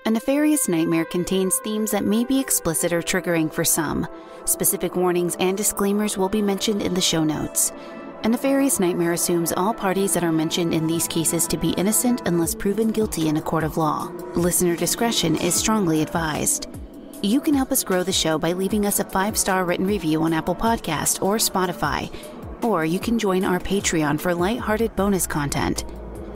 A Nefarious Nightmare contains themes that may be explicit or triggering for some. Specific warnings and disclaimers will be mentioned in the show notes. A Nefarious Nightmare assumes all parties that are mentioned in these cases to be innocent unless proven guilty in a court of law. Listener discretion is strongly advised. You can help us grow the show by leaving us a 5-star written review on Apple Podcast or Spotify, or you can join our Patreon for lighthearted bonus content.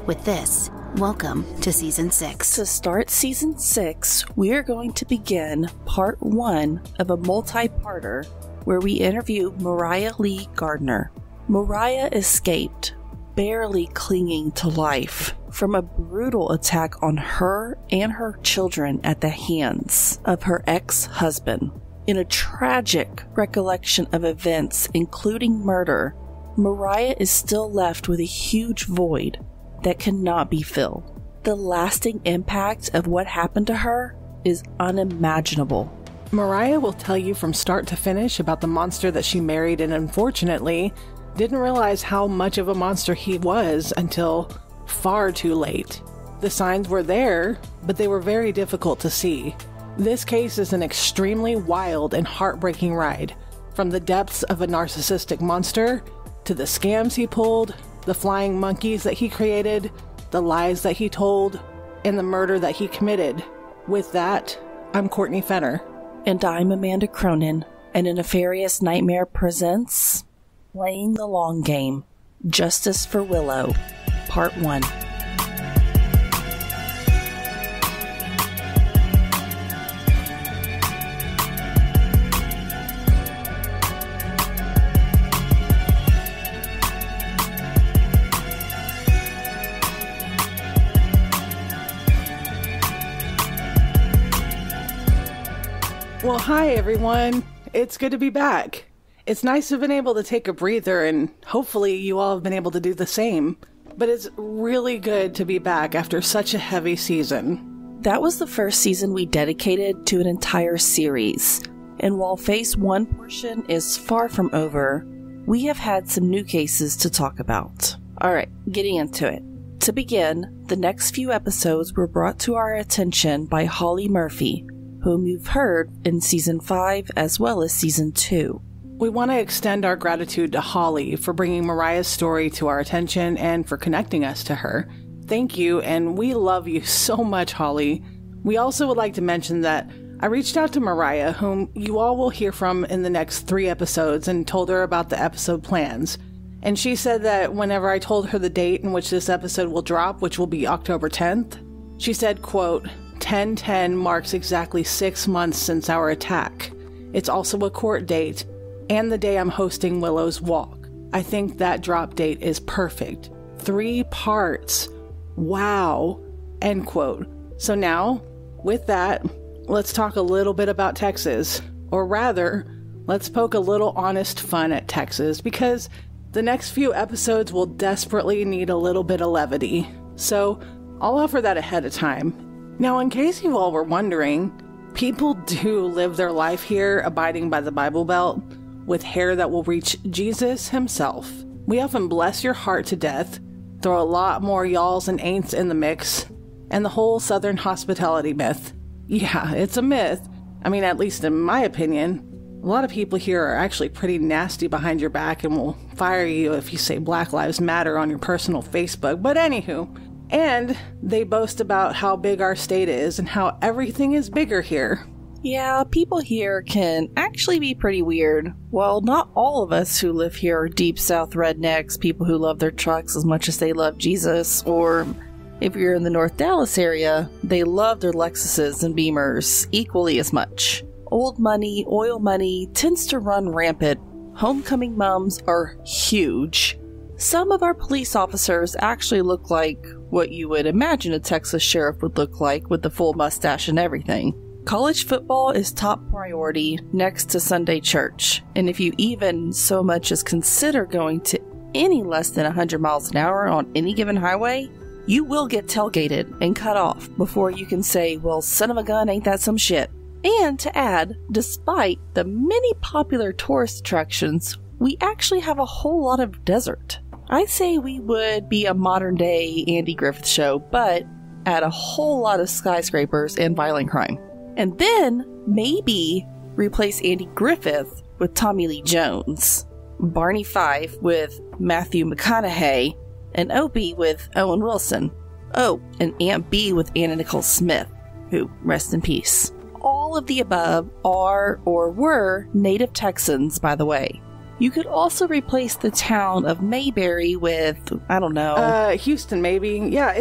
With this, welcome to Season 6. To start Season 6, we are going to begin Part 1 of a multi-parter where we interview Mariah Lee Gardner. Mariah escaped, barely clinging to life, from a brutal attack on her and her children at the hands of her ex-husband. In a tragic recollection of events, including murder, Mariah is still left with a huge void that cannot be filled. The lasting impact of what happened to her is unimaginable. Mariah will tell you from start to finish about the monster that she married and unfortunately didn't realize how much of a monster he was until far too late. The signs were there, but they were very difficult to see. This case is an extremely wild and heartbreaking ride, from the depths of a narcissistic monster to the scams he pulled, the flying monkeys that he created, the lies that he told, and the murder that he committed. With that, I'm Courtney Fenner. And I'm Amanda Cronin, and A Nefarious Nightmare presents Playing the Long Game, Justice for Willow, Part 1. Well, hi everyone. It's good to be back. It's nice to have been able to take a breather, and hopefully you all have been able to do the same. But it's really good to be back after such a heavy season. That was the first season we dedicated to an entire series. And while Phase 1 portion is far from over, we have had some new cases to talk about. Alright, getting into it. To begin, the next few episodes were brought to our attention by Holly Murphy, whom you've heard in Season 5 as well as Season 2. We want to extend our gratitude to Holly for bringing Mariah's story to our attention and for connecting us to her. Thank you, and we love you so much, Holly. We also would like to mention that I reached out to Mariah, whom you all will hear from in the next 3 episodes, and told her about the episode plans. And she said that whenever I told her the date in which this episode will drop, which will be October 10th, she said, quote, 10/10 marks exactly 6 months since our attack. It's also a court date, and the day I'm hosting Willow's Walk. I think that drop date is perfect. 3 parts. Wow. End quote. So now, with that, let's talk a little bit about Texas. Or rather, let's poke a little honest fun at Texas, because the next few episodes will desperately need a little bit of levity. So I'll offer that ahead of time. Now, in case you all were wondering, people do live their life here abiding by the Bible Belt, with hair that will reach Jesus himself. We often bless your heart to death, throw a lot more y'alls and ain'ts in the mix, and the whole Southern hospitality myth. Yeah, it's a myth. I mean, at least in my opinion. A lot of people here are actually pretty nasty behind your back and will fire you if you say Black Lives Matter on your personal Facebook. But anywho, and they boast about how big our state is and how everything is bigger here. Yeah, people here can actually be pretty weird. Well, not all of us who live here are deep south rednecks, people who love their trucks as much as they love Jesus, or if you're in the North Dallas area, they love their Lexuses and Beamers equally as much. Old money, oil money tends to run rampant. Homecoming mums are huge. Some of our police officers actually look like what you would imagine a Texas sheriff would look like with the full mustache and everything. College football is top priority next to Sunday church, and if you even so much as consider going to any less than 100 miles an hour on any given highway, you will get tailgated and cut off before you can say, well, son of a gun, ain't that some shit? And to add, despite the many popular tourist attractions, we actually have a whole lot of desert. I'd say we would be a modern day Andy Griffith show, but add a whole lot of skyscrapers and violent crime. And then maybe replace Andy Griffith with Tommy Lee Jones, Barney Fife with Matthew McConaughey, and Opie with Owen Wilson. Oh, and Aunt B with Anna Nicole Smith, who, rest in peace. All of the above are or were native Texans, by the way. You could also replace the town of Mayberry with, I don't know. Houston, maybe. Yeah,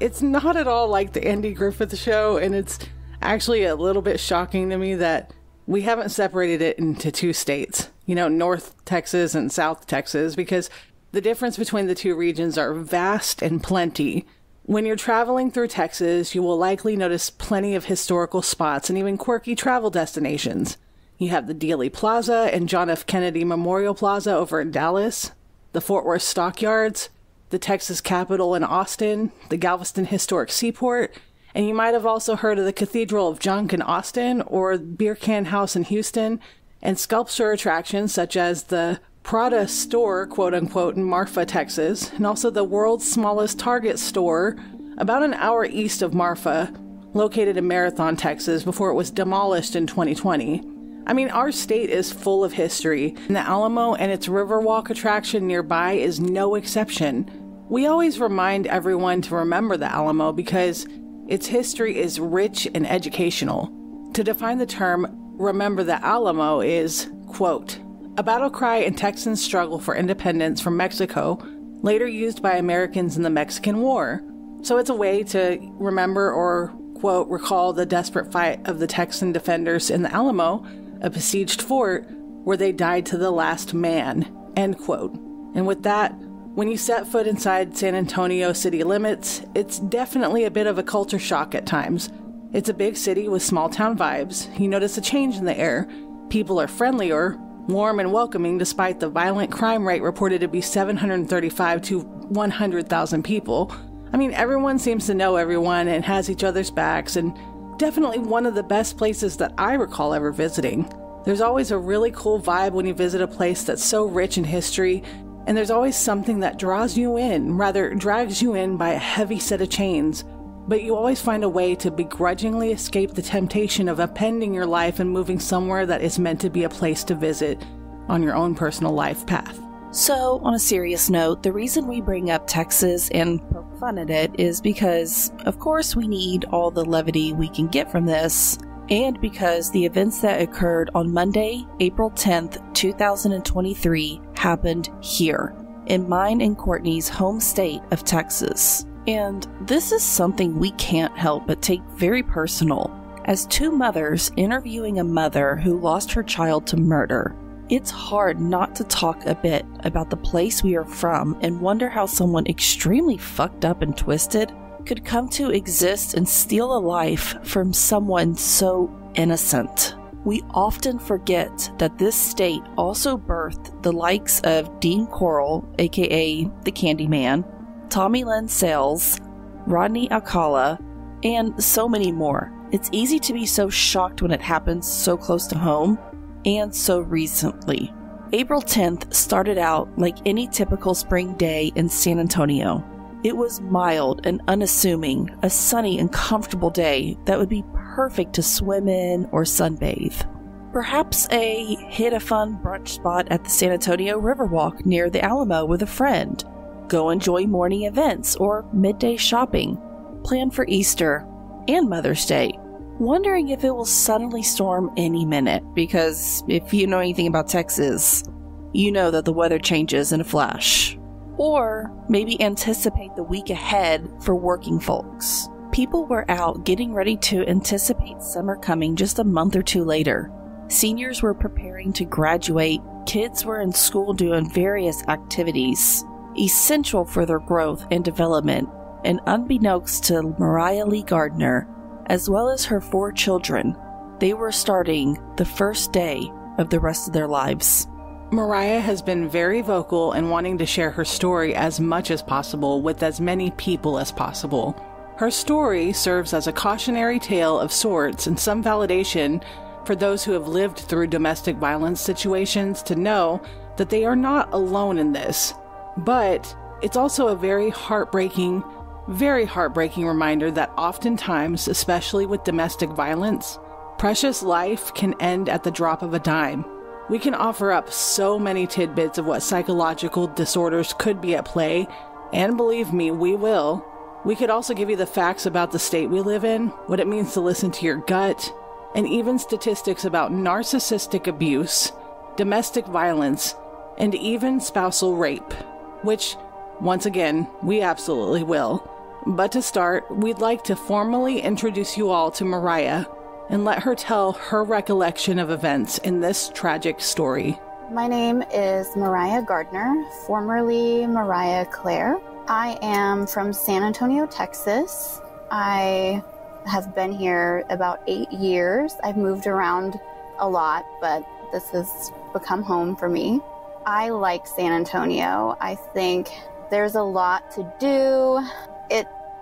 it's not at all like the Andy Griffith Show, and it's actually a little bit shocking to me that we haven't separated it into two states, North Texas and South Texas, because the difference between the two regions are vast and plenty. When you're traveling through Texas, you will likely notice plenty of historical spots and even quirky travel destinations. You have the Dealey Plaza and John F. Kennedy Memorial Plaza over in Dallas, the Fort Worth Stockyards, the Texas Capitol in Austin, the Galveston Historic Seaport, and you might have also heard of the Cathedral of Junk in Austin or Beer Can House in Houston, and sculpture attractions such as the Prada store, quote-unquote, in Marfa, Texas, and also the world's smallest Target store about an hour east of Marfa, located in Marathon, Texas, before it was demolished in 2020. I mean, our state is full of history, and the Alamo and its Riverwalk attraction nearby is no exception. We always remind everyone to remember the Alamo because its history is rich and educational. To define the term, remember the Alamo is, quote, a battle cry in Texans' struggle for independence from Mexico, later used by Americans in the Mexican War. So it's a way to remember or, quote, recall the desperate fight of the Texan defenders in the Alamo, a besieged fort where they died to the last man, end quote. And with that, when you set foot inside San Antonio city limits, it's definitely a bit of a culture shock at times. It's a big city with small town vibes. You notice a change in the air. People are friendlier, warm and welcoming despite the violent crime rate reported to be 735 to 100,000 people. I mean, everyone seems to know everyone and has each other's backs, and definitely one of the best places that I recall ever visiting. There's always a really cool vibe when you visit a place that's so rich in history, and there's always something that draws you in, rather drags you in by a heavy set of chains. But you always find a way to begrudgingly escape the temptation of upending your life and moving somewhere that is meant to be a place to visit on your own personal life path. So, on a serious note, the reason we bring up Texas and poke fun at it is because, of course, we need all the levity we can get from this, and because the events that occurred on Monday, April 10th, 2023, happened here, in mine and Courtney's home state of Texas. And this is something we can't help but take very personal. As two mothers interviewing a mother who lost her child to murder, it's hard not to talk a bit about the place we are from and wonder how someone extremely fucked up and twisted could come to exist and steal a life from someone so innocent. We often forget that this state also birthed the likes of Dean Corll, aka the Candyman, Tommy Lynn Sales, Rodney Alcala, and so many more. It's easy to be so shocked when it happens so close to home, and so recently. April 10th started out like any typical spring day in San Antonio. It was mild and unassuming, a sunny and comfortable day that would be perfect to swim in or sunbathe. Perhaps hit a fun brunch spot at the San Antonio Riverwalk near the Alamo with a friend. Go enjoy morning events or midday shopping. Plan for Easter and Mother's Day. Wondering if it will suddenly storm any minute, because if you know anything about Texas, you know that the weather changes in a flash. Or maybe anticipate the week ahead for working folks. People were out getting ready to anticipate summer coming just a month or two later. Seniors were preparing to graduate, kids were in school doing various activities, essential for their growth and development, and unbeknownst to Mariah Lee Gardner, as well as her 4 children, they were starting the first day of the rest of their lives. Mariah has been very vocal in wanting to share her story as much as possible with as many people as possible. Her story serves as a cautionary tale of sorts and some validation for those who have lived through domestic violence situations to know that they are not alone in this. But it's also a very heartbreaking very heartbreaking reminder that oftentimes, especially with domestic violence, precious life can end at the drop of a dime. We can offer up so many tidbits of what psychological disorders could be at play, and believe me, we will. We could also give you the facts about the state we live in, what it means to listen to your gut, and even statistics about narcissistic abuse, domestic violence, and even spousal rape, which, once again, we absolutely will. But to start, we'd like to formally introduce you all to Mariah and let her tell her recollection of events in this tragic story. My name is Mariah Gardner, formerly Mariah Claire. I am from San Antonio, Texas. I have been here about 8 years. I've moved around a lot, but this has become home for me. I like San Antonio. I think there's a lot to do.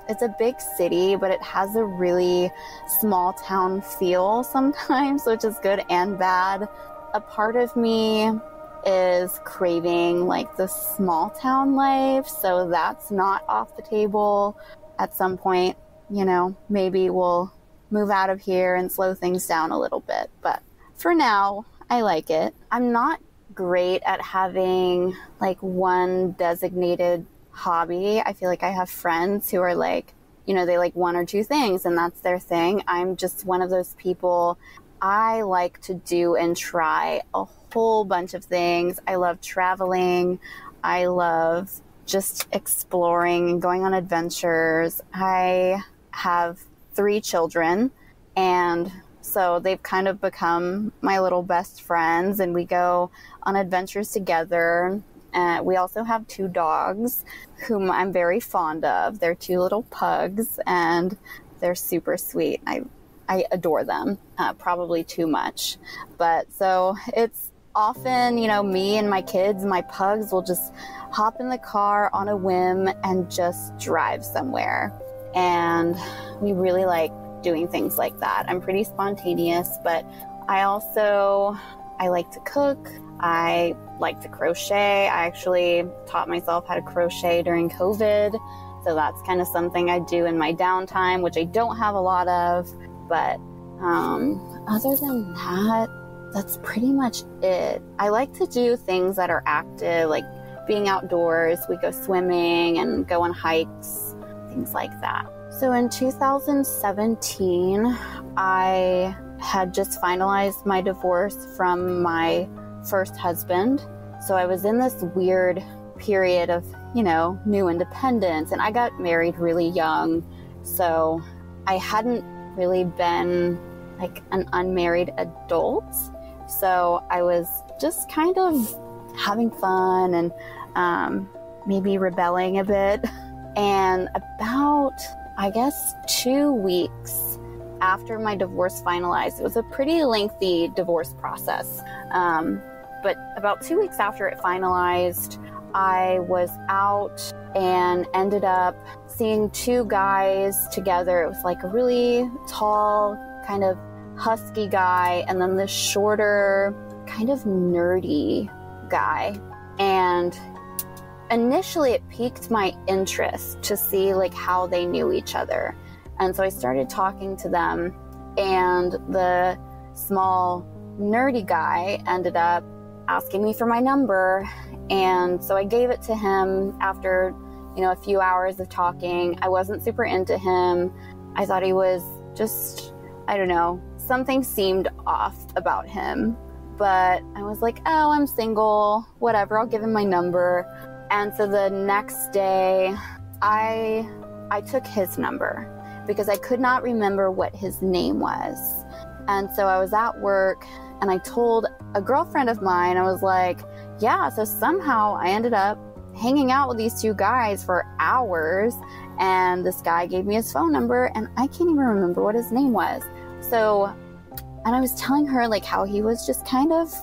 It's a big city, but it has a really small town feel sometimes, which is good and bad. A part of me is craving like the small town life, so that's not off the table. At some point, maybe we'll move out of here and slow things down a little bit. But for now, I like it. I'm not great at having like one designated hobby. I feel like I have friends who are like, they like one or two things and that's their thing. I'm just one of those people. I like to do and try a whole bunch of things. I love traveling. I love just exploring and going on adventures. I have 3 children, and so they've kind of become my little best friends, and we go on adventures together. We also have 2 dogs whom I'm very fond of. They're 2 little pugs, and they're super sweet. I adore them, probably too much. But so it's often, me and my kids, my pugs will just hop in the car on a whim and just drive somewhere. And we really like doing things like that. I'm pretty spontaneous, but I like to cook. I like to crochet. I actually taught myself how to crochet during COVID. So that's kind of something I do in my downtime, which I don't have a lot of. But other than that, that's pretty much it. I like to do things that are active, like being outdoors. We go swimming and go on hikes, things like that. So in 2017, I had just finalized my divorce from my first husband. So I was in this weird period of, new independence, and I got married really young. So I hadn't really been like an unmarried adult. So I was just kind of having fun and maybe rebelling a bit. And about, 2 weeks after my divorce finalized, it was a pretty lengthy divorce process. But about 2 weeks after it finalized, I was out and ended up seeing 2 guys together. It was like a really tall, kind of husky guy, and then this shorter, kind of nerdy guy. And initially it piqued my interest to see like how they knew each other. And so I started talking to them, and the small nerdy guy ended up asking me for my number. And so I gave it to him after, a few hours of talking. I wasn't super into him. I thought he was just, something seemed off about him. But I was like, oh, I'm single, whatever, I'll give him my number. And so the next day, I took his number because I could not remember what his name was. And so I was at work, and I told a girlfriend of mine, I was like, yeah, so somehow I ended up hanging out with these 2 guys for hours, and this guy gave me his phone number, and I can't even remember what his name was. So, and I was telling her like how he was just kind of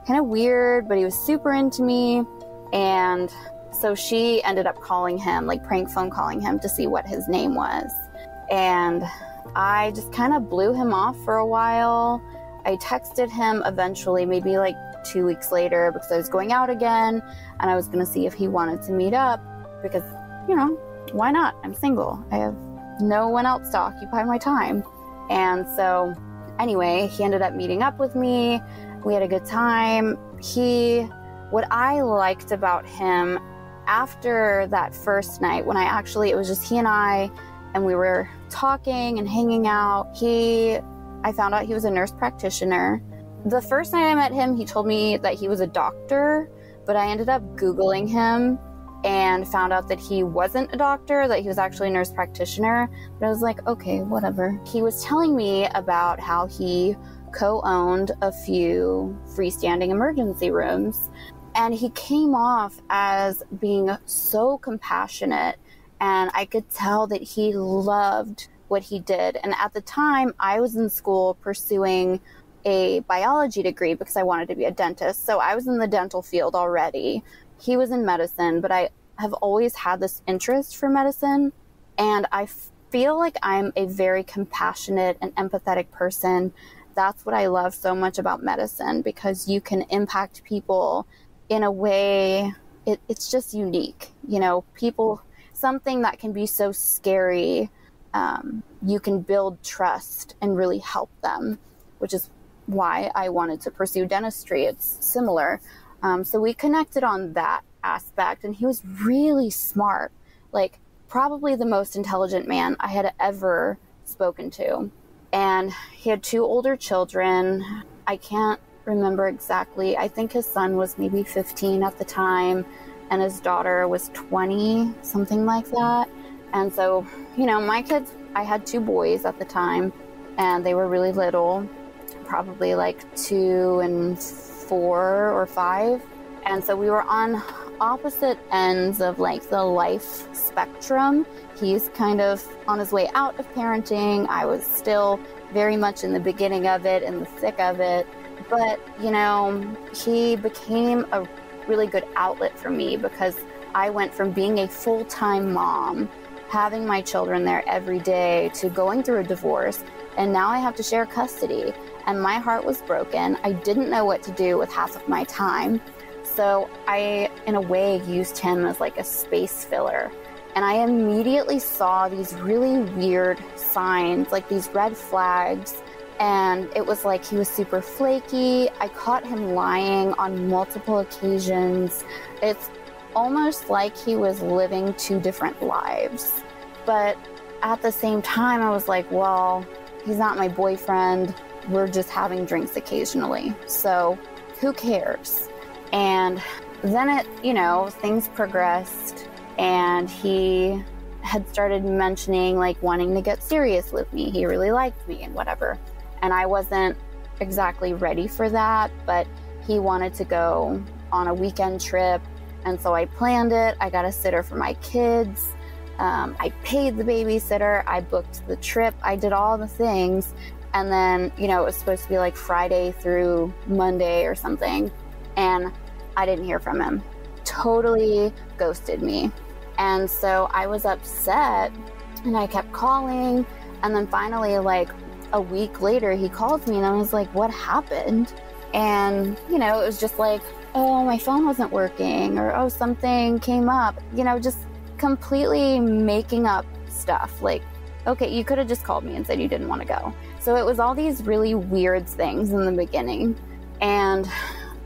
weird, but he was super into me. And so she ended up calling him, like prank phone calling him to see what his name was. And I just kind of blew him off for a while. I texted him eventually, maybe like 2 weeks later, because I was going out again and I was going to see if he wanted to meet up because, why not? I'm single. I have no one else to occupy my time. And so anyway, he ended up meeting up with me. We had a good time. What I liked about him after that first night, when it was just he and I, and we were talking and hanging out, I found out he was a nurse practitioner. The first night I met him, he told me that he was a doctor, but I ended up Googling him and found out that he wasn't a doctor, that he was actually a nurse practitioner. But I was like, okay, whatever. He was telling me about how he co-owned a few freestanding emergency rooms, and he came off as being so compassionate, and I could tell that he loved what he did. And at the time, I was in school pursuing a biology degree because I wanted to be a dentist. So I was in the dental field already. He was in medicine, but I have always had this interest for medicine. And I feel like I'm a very compassionate and empathetic person. That's what I love so much about medicine, because you can impact people in a way, it's just unique. You know, something that can be so scary, you can build trust and really help them, which is why I wanted to pursue dentistry. It's similar. So we connected on that aspect, and he was really smart, like probably the most intelligent man I had ever spoken to. And he had 2 older children. I can't remember exactly. I think his son was maybe 15 at the time, and his daughter was 20, something like that. And so, you know, my kids, I had 2 boys at the time, and they were really little, probably like 2 and 4 or 5. And so we were on opposite ends of like the life spectrum. He's kind of on his way out of parenting. I was still very much in the beginning of it, in the thick of it. But, you know, he became a really good outlet for me, because I went from being a full-time mom, having my children there every day, to going through a divorce, and now I have to share custody. And my heart was broken. I didn't know what to do with half of my time. So I, in a way, used him as like a space filler. And I immediately saw these really weird signs, like these red flags. And it was like he was super flaky. I caught him lying on multiple occasions. It's almost like he was living 2 different lives. But at the same time, I was like, well, he's not my boyfriend. We're just having drinks occasionally. So who cares? And then things progressed, and he had started mentioning like wanting to get serious with me. He really liked me and whatever. And I wasn't exactly ready for that, but he wanted to go on a weekend trip. And so I planned it. I got a sitter for my kids. I paid the babysitter. I booked the trip. I did all the things. And then, it was supposed to be like Friday through Monday or something. And I didn't hear from him. Totally ghosted me. And so I was upset, and I kept calling. And then finally, like a week later, he called me, and I was like, what happened? And, it was just like, oh, my phone wasn't working, or, oh, something came up, just completely making up stuff. Like, okay, you could have just called me and said you didn't want to go. So it was all these really weird things in the beginning. And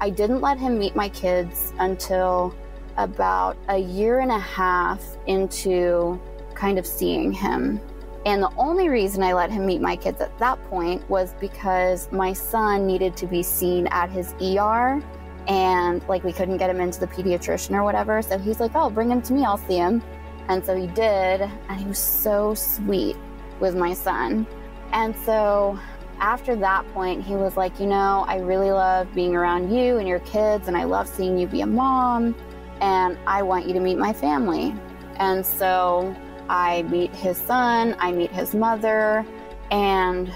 I didn't let him meet my kids until about a year and a half into kind of seeing him. And the only reason I let him meet my kids at that point was because my son needed to be seen at his ER, and like we couldn't get him into the pediatrician or whatever. So he's like, oh, bring him to me, I'll see him. And so he did, and he was so sweet with my son. And so after that point, he was like, I really love being around you and your kids, and I love seeing you be a mom, and I want you to meet my family. And so I meet his son, I meet his mother, and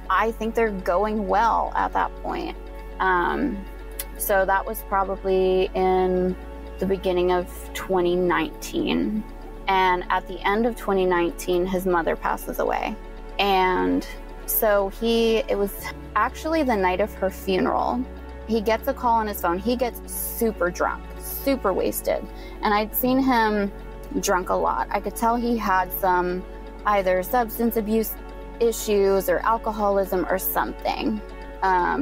I think they're going well at that point. So that was probably in the beginning of 2019. And at the end of 2019, his mother passes away. And so it was actually the night of her funeral. He gets a call on his phone. He gets super drunk, super wasted. And I'd seen him drunk a lot. I could tell he had some either substance abuse issues or alcoholism or something,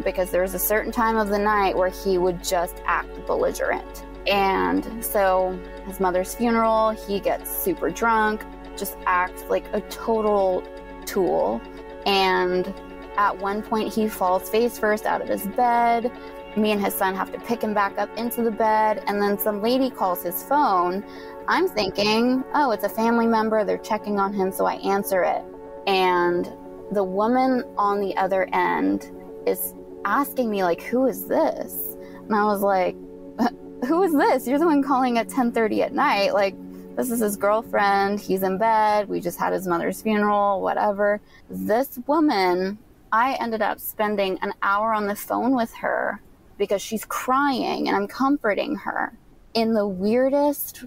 because there was a certain time of the night where he would just act belligerent. And so his mother's funeral, he gets super drunk, just acts like a total tool. And at one point he falls face first out of his bed. Me and his son have to pick him back up into the bed, and then some lady calls his phone. I'm thinking, oh, it's a family member, they're checking on him, so I answer it. And the woman on the other end is asking me, like, who is this? And I was like, who is this? You're the one calling at 10:30 at night. Like, this is his girlfriend. He's in bed. We just had his mother's funeral, whatever. This woman, I ended up spending an hour on the phone with her because she's crying and I'm comforting her in the weirdest,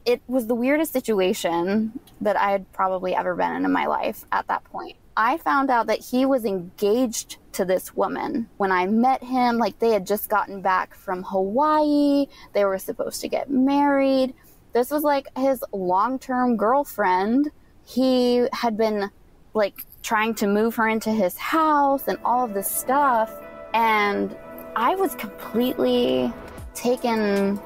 it was the weirdest situation that I had probably ever been in my life at that point. I found out that he was engaged to this woman. When I met him, like, they had just gotten back from Hawaii. They were supposed to get married. This was like his long-term girlfriend. He had been like trying to move her into his house and all of this stuff. And I was completely taken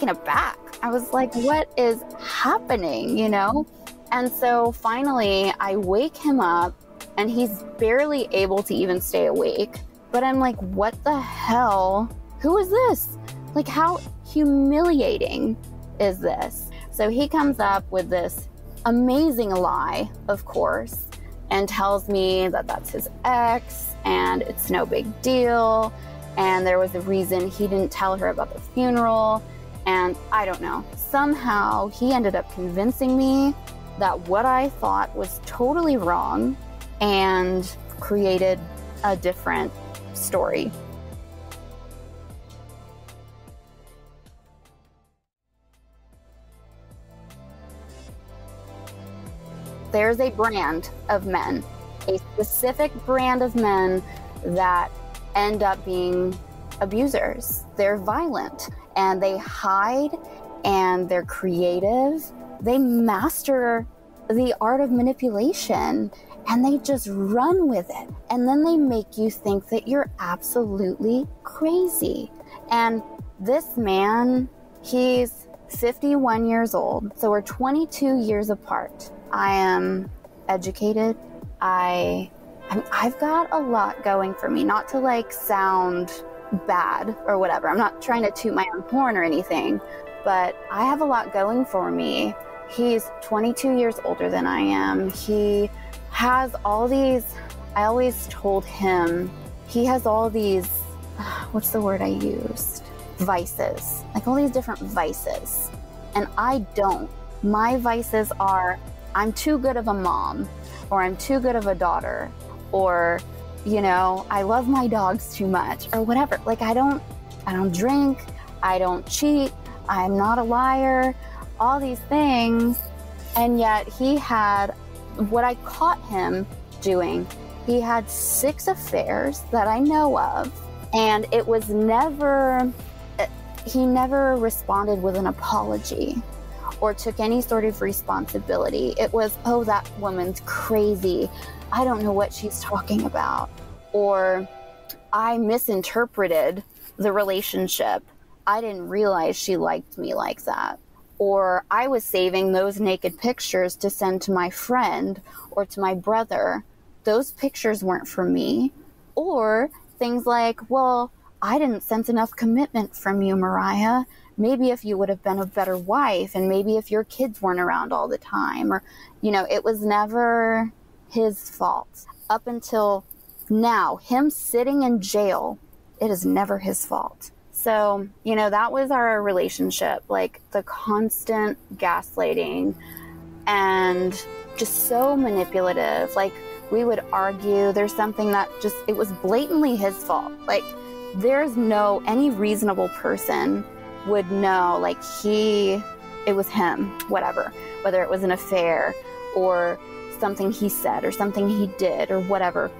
aback. I was like, what is happening, you know? And so finally I wake him up and he's barely able to even stay awake. But I'm like, what the hell? Who is this? Like, how humiliating is this? So he comes up with this amazing lie, of course, and tells me that that's his ex and it's no big deal. And there was a reason he didn't tell her about the funeral. And I don't know. Somehow he ended up convincing me that what I thought was totally wrong and created a different story. There's a brand of men, a specific brand of men that end up being abusers. They're violent and they hide and they're creative. They master the art of manipulation and they just run with it. And then they make you think that you're absolutely crazy. And this man, he's 51 years old. So we're 22 years apart. I am educated. I've got a lot going for me, not to like sound bad or whatever. I'm not trying to toot my own horn or anything, but I have a lot going for me. He's 22 years older than I am. He has all these, I always told him, he has all these, what's the word I used? Vices, like all these different vices. And I don't. My vices are, I'm too good of a mom, or I'm too good of a daughter, or, you know, I love my dogs too much, or whatever. Like, I don't drink, I don't cheat, I'm not a liar, all these things. And yet he had, what I caught him doing, he had 6 affairs that I know of, and it was never, he never responded with an apology or took any sort of responsibility. It was, oh, that woman's crazy. I don't know what she's talking about. Or I misinterpreted the relationship. I didn't realize she liked me like that. Or I was saving those naked pictures to send to my friend or to my brother. Those pictures weren't for me. Or things like, well, I didn't sense enough commitment from you, Mariah. Maybe if you would have been a better wife, and maybe if your kids weren't around all the time, or, you know, it was never his fault. Up until now, him sitting in jail, it is never his fault. So, you know, that was our relationship, like the constant gaslighting and just so manipulative. Like, we would argue, there's something that just, it was blatantly his fault. Like, there's no, any reasonable person would know, like, it was him, whatever, whether it was an affair or something he said or something he did or whatever.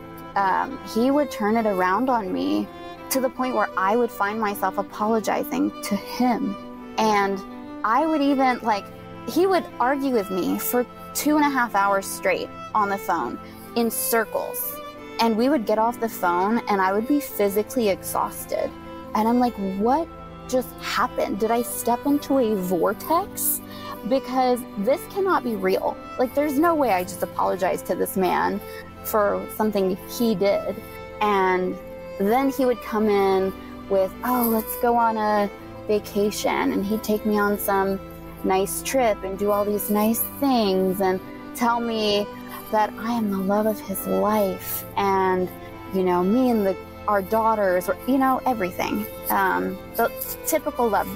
He would turn it around on me to the point where I would find myself apologizing to him. And I would even, like, he would argue with me for 2.5 hours straight on the phone in circles. And we would get off the phone and I would be physically exhausted. And I'm like, what just happened? Did I step into a vortex? Because this cannot be real. Like, there's no way I just apologized to this man for something he did. And then he would come in with, oh, let's go on a vacation. And he'd take me on some nice trip and do all these nice things and tell me that I am the love of his life. And, you know, me and our daughters, or, you know, everything. The typical love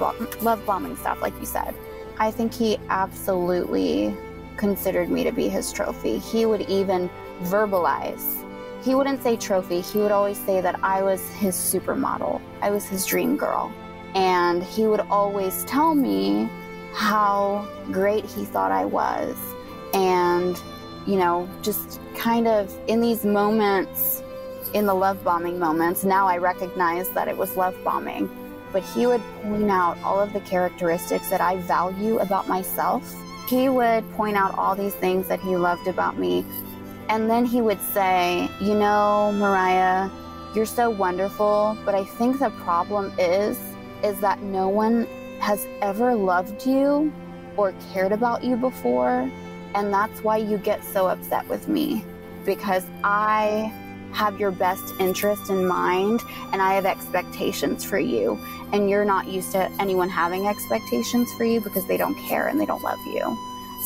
bombing stuff, like you said. I think he absolutely considered me to be his trophy. He would even verbalize. He wouldn't say trophy. He would always say that I was his supermodel. I was his dream girl. And he would always tell me how great he thought I was. And, you know, just kind of in these moments, in the love bombing moments, now I recognize that it was love bombing. But he would point out all of the characteristics that I value about myself. He would point out all these things that he loved about me. And then he would say, you know, Mariah, you're so wonderful, but I think the problem is that no one has ever loved you or cared about you before. And that's why you get so upset with me, because I have your best interest in mind and I have expectations for you, and you're not used to anyone having expectations for you because they don't care and they don't love you.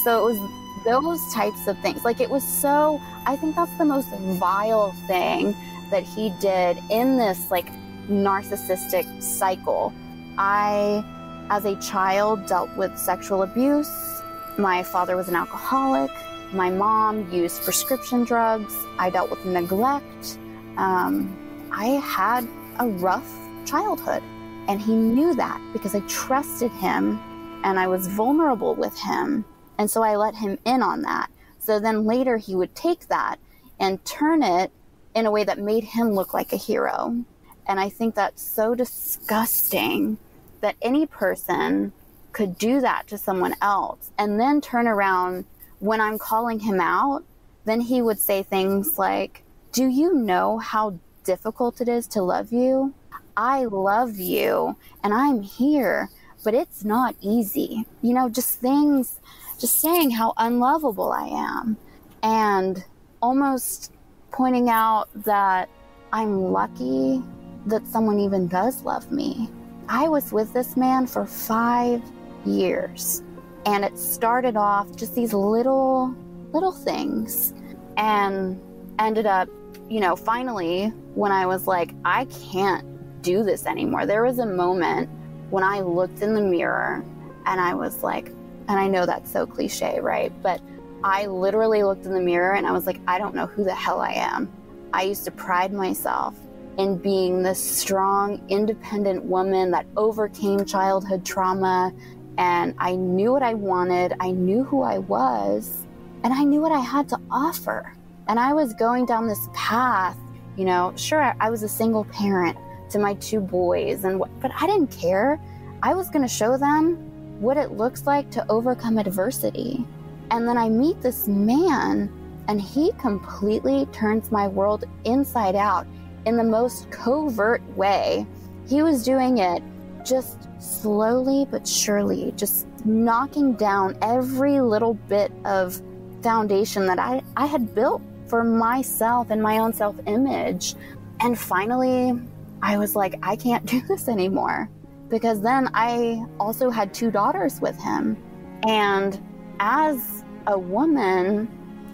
So it was those types of things. Like, it was so, I think that's the most vile thing that he did in this like narcissistic cycle. I, as a child, dealt with sexual abuse. My father was an alcoholic. My mom used prescription drugs. I dealt with neglect. I had a rough childhood, and he knew that because I trusted him and I was vulnerable with him. And so I let him in on that. So then later he would take that and turn it in a way that made him look like a hero. And I think that's so disgusting that any person could do that to someone else and then turn around when I'm calling him out. Then he would say things like, do you know how difficult it is to love you? I love you and I'm here, but it's not easy. You know, just things, just saying how unlovable I am, and almost pointing out that I'm lucky that someone even does love me. I was with this man for 5 years, and it started off just these little things, and ended up, you know, finally when I was like, I can't do this anymore. There was a moment when I looked in the mirror and I was like, and I know that's so cliche, right? But I literally looked in the mirror and I was like, I don't know who the hell I am. I used to pride myself in being this strong, independent woman that overcame childhood trauma. And I knew what I wanted. I knew who I was. And I knew what I had to offer. And I was going down this path, you know, sure, I was a single parent to my 2 boys, but I didn't care. I was going to show them what it looks like to overcome adversity. And then I meet this man, and he completely turns my world inside out in the most covert way. He was doing it just slowly but surely, just knocking down every little bit of foundation that I had built for myself and my own self-image. And finally, I was like, I can't do this anymore. Because then I also had 2 daughters with him. And as a woman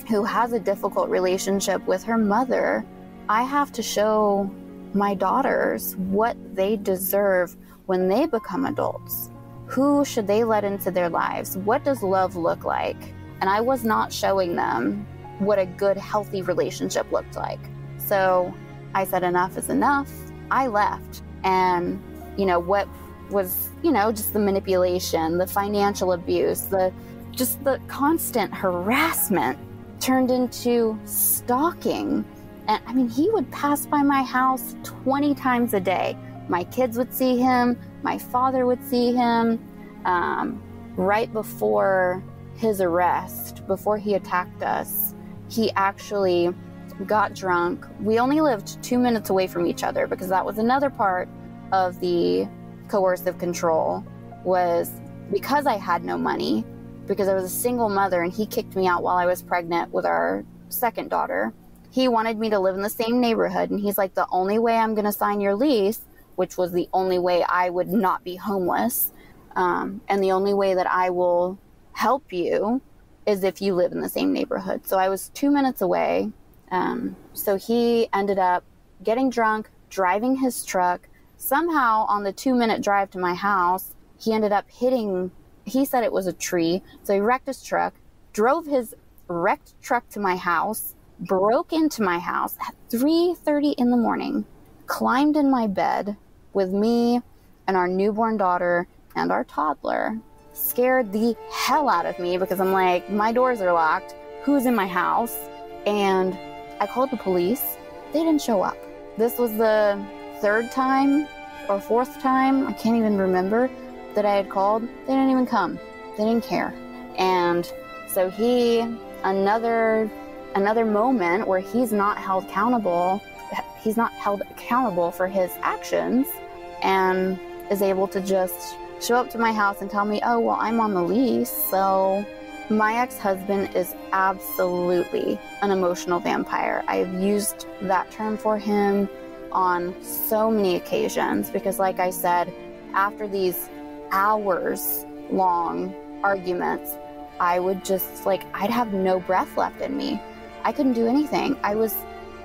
who has a difficult relationship with her mother, I have to show my daughters what they deserve when they become adults. Who should they let into their lives? What does love look like? And I was not showing them what a good, healthy relationship looked like. So I said, enough is enough. I left. And, you know, what was, you know, just the manipulation, the financial abuse, just the constant harassment turned into stalking. And I mean, he would pass by my house 20 times a day. My kids would see him. My father would see him. right before his arrest, before he attacked us, he actually got drunk. We only lived 2 minutes away from each other because that was another part of the coercive control, was because I had no money, because I was a single mother and he kicked me out while I was pregnant with our second daughter. He wanted me to live in the same neighborhood, and he's like, the only way I'm going to sign your lease, which was the only way I would not be homeless, and the only way that I will help you is if you live in the same neighborhood. So I was 2 minutes away. So he ended up getting drunk, driving his truck. Somehow on the 2-minute drive to my house, he ended up hitting, he said it was a tree. So he wrecked his truck, drove his wrecked truck to my house, broke into my house at 3:30 in the morning, climbed in my bed with me and our newborn daughter and our toddler, scared the hell out of me because I'm like, my doors are locked, who's in my house? And I called the police. They didn't show up. This was the third time or fourth time, I can't even remember, that I had called. They didn't even come. They didn't care. And so another moment where he's not held accountable for his actions, and is able to just show up to my house and tell me, oh, well, I'm on the lease. So my ex-husband is absolutely an emotional vampire. I've used that term for him on so many occasions because, like I said, after these hours-long arguments, I would just, I'd have no breath left in me. I couldn't do anything. I was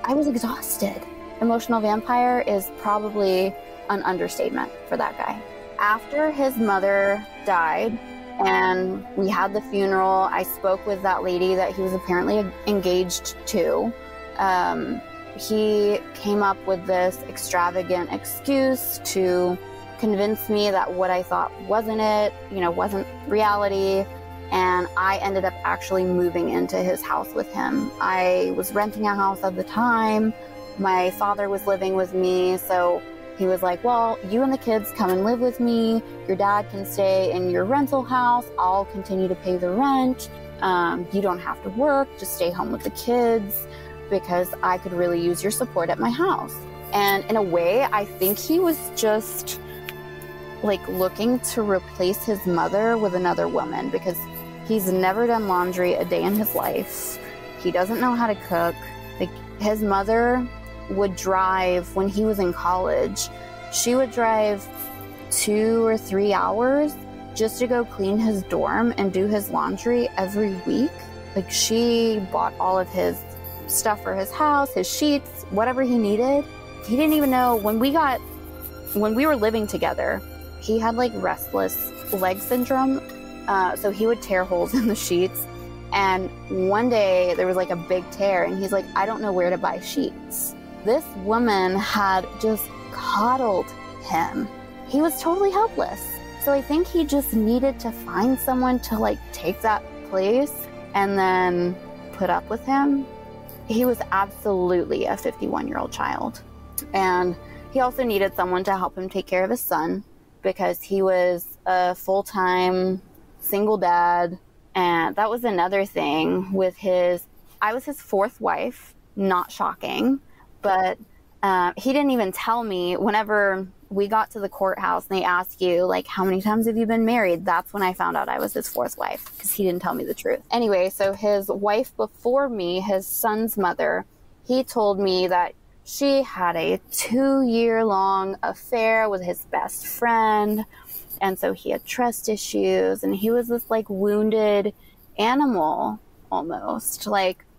exhausted. Emotional vampire is probably an understatement for that guy. After his mother died and we had the funeral, I spoke with that lady that he was apparently engaged to. He came up with this extravagant excuse to convince me that what I thought wasn't reality. And I ended up actually moving into his house with him. I was renting a house at the time. My father was living with me, so he was like, well, you and the kids come and live with me. Your dad can stay in your rental house. I'll continue to pay the rent. You don't have to work. Just stay home with the kids because I could really use your support at my house. And in a way, I think he was just looking to replace his mother with another woman because he's never done laundry a day in his life. He doesn't know how to cook. His mother would drive, when he was in college, she would drive 2 or 3 hours just to go clean his dorm and do his laundry every week. She bought all of his stuff for his house, his sheets, whatever he needed. He didn't even know when we were living together, he had restless leg syndrome. So he would tear holes in the sheets. And one day there was a big tear and he's like, I don't know where to buy sheets. This woman had just coddled him. He was totally helpless. So I think he just needed to find someone to take that place and then put up with him. He was absolutely a 51-year-old child. And he also needed someone to help him take care of his son because he was a full-time single dad. And that was another thing with I was his fourth wife, not shocking, but he didn't even tell me. Whenever we got to the courthouse and they asked you, how many times have you been married? That's when I found out I was his fourth wife because he didn't tell me the truth. Anyway, so his wife before me, his son's mother, he told me that she had a 2-year-long affair with his best friend. And so he had trust issues and he was this wounded animal almost.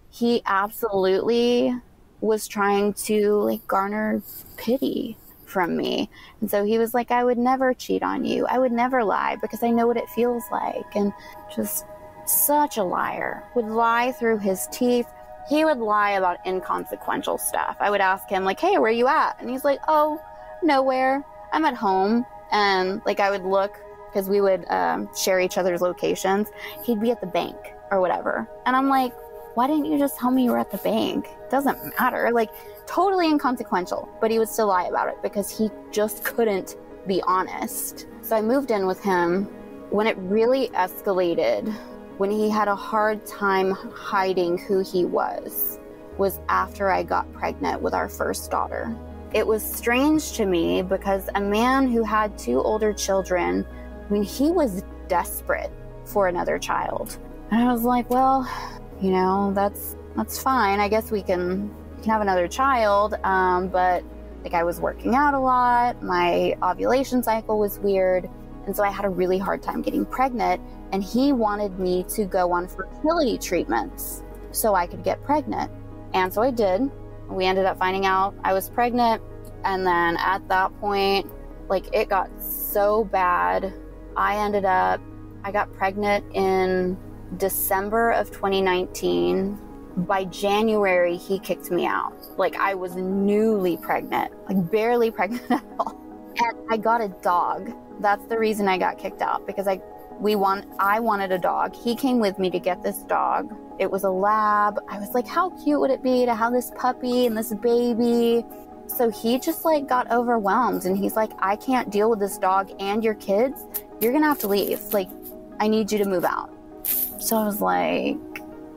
He absolutely was trying to garner pity from me. And so he was like, I would never cheat on you. I would never lie because I know what it feels like. And just such a liar. Would lie through his teeth. He would lie about inconsequential stuff. I would ask him hey, where are you at? And he's like, oh, nowhere. I'm at home. And I would look because we would share each other's locations. He'd be at the bank or whatever. And I'm like, why didn't you just tell me you were at the bank? It doesn't matter. Totally inconsequential. But he would still lie about it because he just couldn't be honest. So I moved in with him when it really escalated, when he had a hard time hiding who he was after I got pregnant with our first daughter. It was strange to me because a man who had 2 older children, I mean, he was desperate for another child. And I was like, well, you know, that's fine. I guess we can have another child. But like, I was working out a lot. My ovulation cycle was weird. And so I had a really hard time getting pregnant. And he wanted me to go on fertility treatments so I could get pregnant. And so I did. We ended up finding out I was pregnant. And then at that point, like, it got so bad. I got pregnant in December of 2019. By January, he kicked me out. Like, I was newly pregnant, like barely pregnant at all. And I got a dog. That's the reason I got kicked out, because I wanted a dog. He came with me to get this dog. It was a lab. I was like, how cute would it be to have this puppy and this baby? So he just like got overwhelmed, and he's like, I can't deal with this dog and your kids. You're gonna have to leave. Like, I need you to move out. So I was like,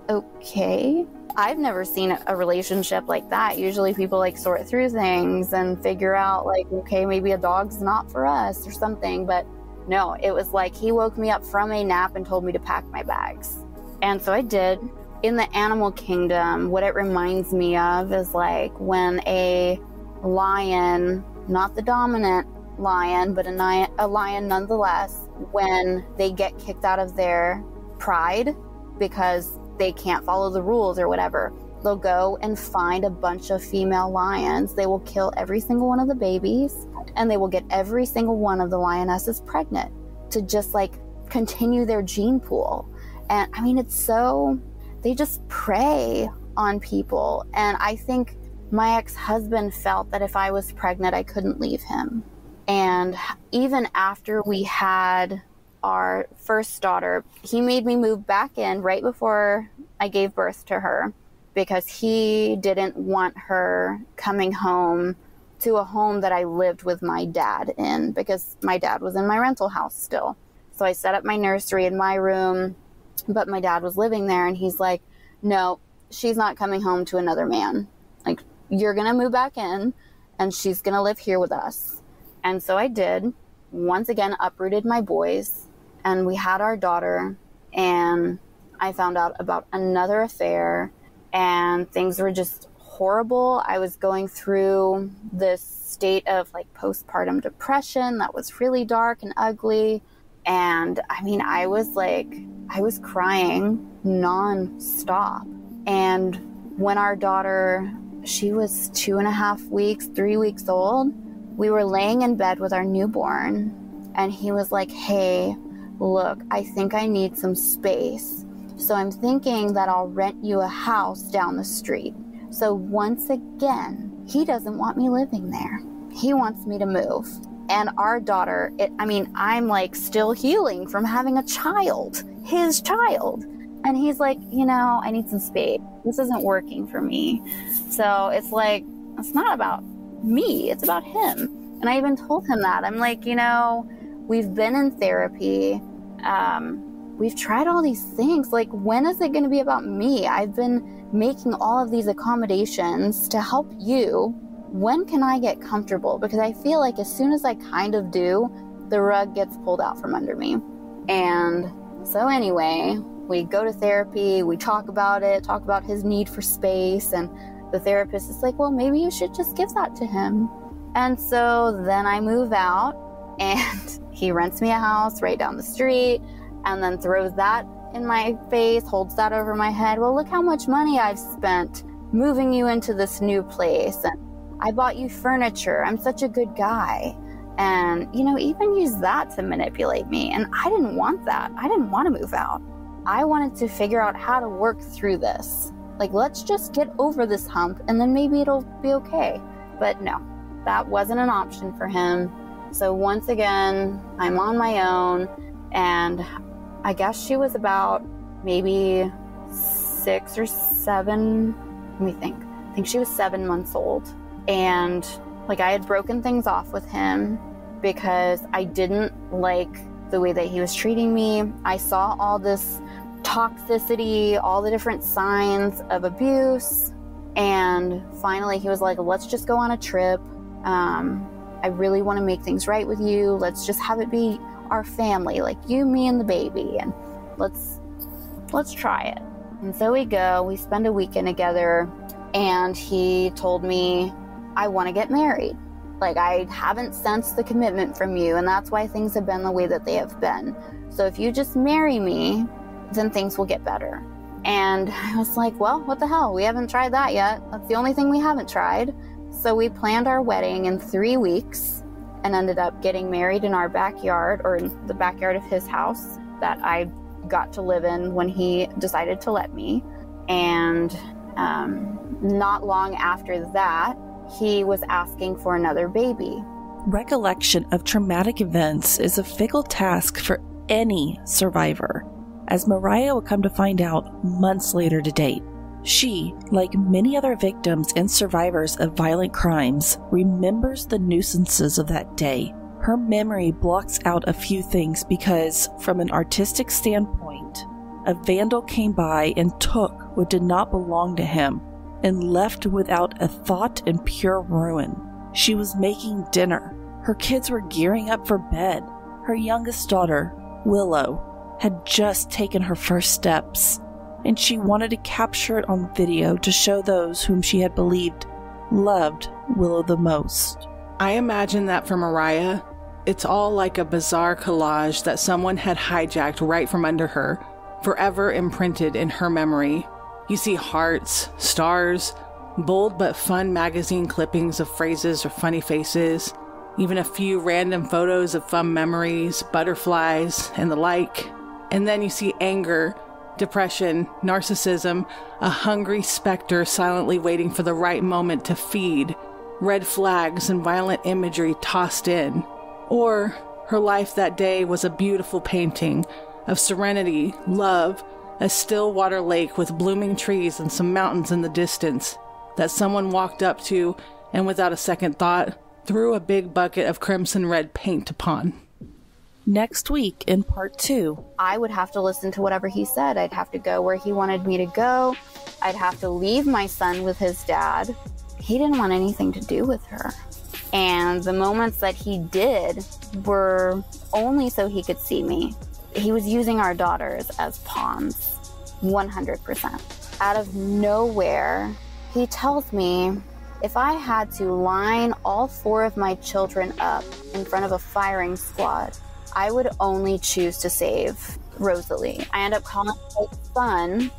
okay. I've never seen a relationship like that. Usually people like sort through things and figure out like, okay, maybe a dog's not for us or something. But no, it was like he woke me up from a nap and told me to pack my bags. And so I did. In the animal kingdom, what it reminds me of is like when a lion, not the dominant lion, but a lion nonetheless, when they get kicked out of their pride because they can't follow the rules or whatever, they'll go and find a bunch of female lions. They will kill every single one of the babies, and they will get every single one of the lionesses pregnant to just like continue their gene pool. And I mean, it's so, they just prey on people. And I think my ex-husband felt that if I was pregnant, I couldn't leave him. And even after we had our first daughter, he made me move back in right before I gave birth to her, because he didn't want her coming home to a home that I lived with my dad in, because my dad was in my rental house still. So I set up my nursery in my room, but my dad was living there, and he's like, no, she's not coming home to another man. Like, you're going to move back in, and she's going to live here with us. And so I did. Once again, uprooted my boys, and we had our daughter, and I found out about another affair, and things were just horrible. I was going through this state of like postpartum depression that was really dark and ugly. And I mean, I was crying nonstop. And when our daughter, she was 2.5 weeks, 3 weeks old, we were laying in bed with our newborn, and he was like, hey, look, I think I need some space. So I'm thinking that I'll rent you a house down the street. So once again, he doesn't want me living there. He wants me to move. And our daughter, I'm like still healing from having a child, his child. And he's like, I need some space. This isn't working for me. So it's like, it's not about me, it's about him. And I even told him that. I'm like, we've been in therapy. We've tried all these things. Like, when is it going to be about me? I've been making all of these accommodations to help you. When can I get comfortable? Because I feel like as soon as I kind of do, the rug gets pulled out from under me. And so anyway, we go to therapy, we talk about it, talk about his need for space, and the therapist is like, well, maybe you should just give that to him. And so then I move out, and he rents me a house right down the street, and then throws that in my face, holds that over my head. Well, look how much money I've spent moving you into this new place, and I bought you furniture. I'm such a good guy. And, even use that to manipulate me. And I didn't want that. I didn't want to move out. I wanted to figure out how to work through this. Like, let's just get over this hump, and then maybe it'll be okay. But no, that wasn't an option for him. So once again, I'm on my own, and I guess she was about maybe 6 or 7. Let me think. I think she was 7 months old. And like, I had broken things off with him because I didn't like the way that he was treating me. I saw all this toxicity, all the different signs of abuse. And finally he was like, let's just go on a trip. I really want to make things right with you. Let's just have it be our family, like you, me, and the baby. And let's try it. And so we go, we spend a weekend together, and he told me, I want to get married. Like, I haven't sensed the commitment from you, and that's why things have been the way that they have been. So if you just marry me, then things will get better. And I was like, well, what the hell? We haven't tried that yet. That's the only thing we haven't tried. So we planned our wedding in 3 weeks and ended up getting married in our backyard, or in the backyard of his house that I got to live in when he decided to let me. And not long after that, he was asking for another baby. Recollection of traumatic events is a fickle task for any survivor, as Mariah will come to find out months later to date. She, like many other victims and survivors of violent crimes, remembers the nuisances of that day. Her memory blocks out a few things because, from an artistic standpoint, a vandal came by and took what did not belong to him and left without a thought in pure ruin. She was making dinner. Her kids were gearing up for bed. Her youngest daughter, Willow, had just taken her first steps, and she wanted to capture it on video to show those whom she had believed loved Willow the most. I imagine that for Mariah, it's all like a bizarre collage that someone had hijacked right from under her, forever imprinted in her memory. You see hearts, stars, bold but fun magazine clippings of phrases or funny faces, even a few random photos of fun memories, butterflies, and the like. And then you see anger, depression, narcissism, a hungry specter silently waiting for the right moment to feed, red flags and violent imagery tossed in. Or her life that day was a beautiful painting of serenity, love, a still water lake with blooming trees and some mountains in the distance that someone walked up to and without a second thought threw a big bucket of crimson red paint upon. Next week in part 2. I would have to listen to whatever he said. I'd have to go where he wanted me to go. I'd have to leave my son with his dad. He didn't want anything to do with her. And the moments that he did were only so he could see me. He was using our daughters as pawns, 100%. Out of nowhere, he tells me if I had to line all 4 of my children up in front of a firing squad, I would only choose to save Rosalie. I end up calling my son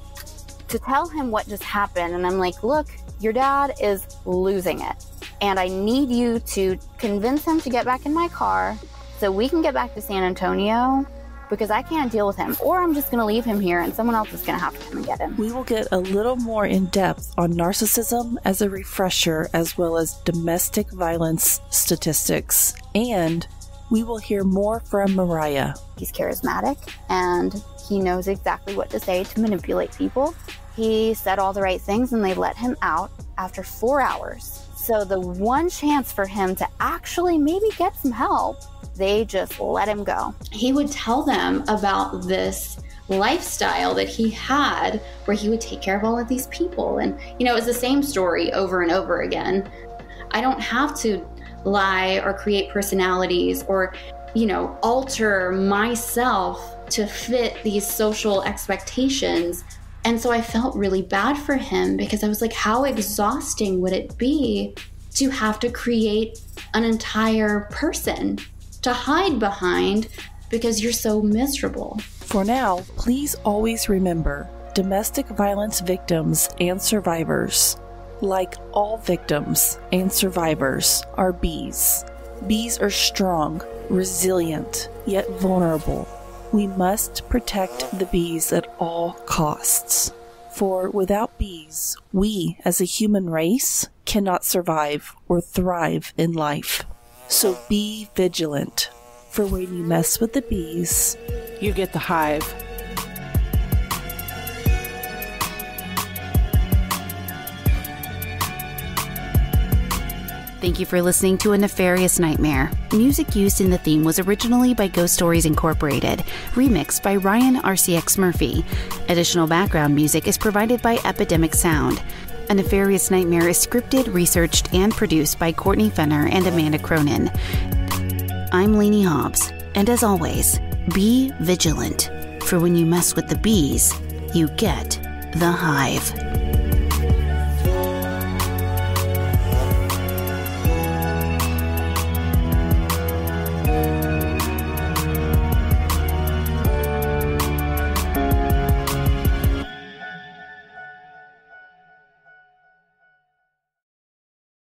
to tell him what just happened. And I'm like, look, your dad is losing it. And I need you to convince him to get back in my car so we can get back to San Antonio, because I can't deal with him. Or I'm just going to leave him here and someone else is going to have to come and get him. We will get a little more in depth on narcissism as a refresher, as well as domestic violence statistics. And we will hear more from Mariah. He's charismatic and he knows exactly what to say to manipulate people. He said all the right things and they let him out after 4 hours. So the one chance for him to actually maybe get some help, they just let him go. He would tell them about this lifestyle that he had where he would take care of all of these people. And, you know, it was the same story over and over again. I don't have to lie or create personalities or, you know, alter myself to fit these social expectations. And so I felt really bad for him because I was like, how exhausting would it be to have to create an entire person to hide behind because you're so miserable? For now, please always remember, domestic violence victims and survivors, like all victims and survivors, are bees. Bees are strong, resilient, yet vulnerable. We must protect the bees at all costs. For without bees, we as a human race cannot survive or thrive in life. So be vigilant, for when you mess with the bees, You get the hive. Thank you for listening to A Nefarious Nightmare. Music used in the theme was originally by Ghost Stories Incorporated, remixed by Ryan RCX Murphy. Additional background music is provided by Epidemic Sound. A Nefarious Nightmare is scripted, researched, and produced by Courtney Fenner and Amanda Cronin. I'm Lainey Hobbs, and as always, be vigilant, for when you mess with the bees, you get the hive.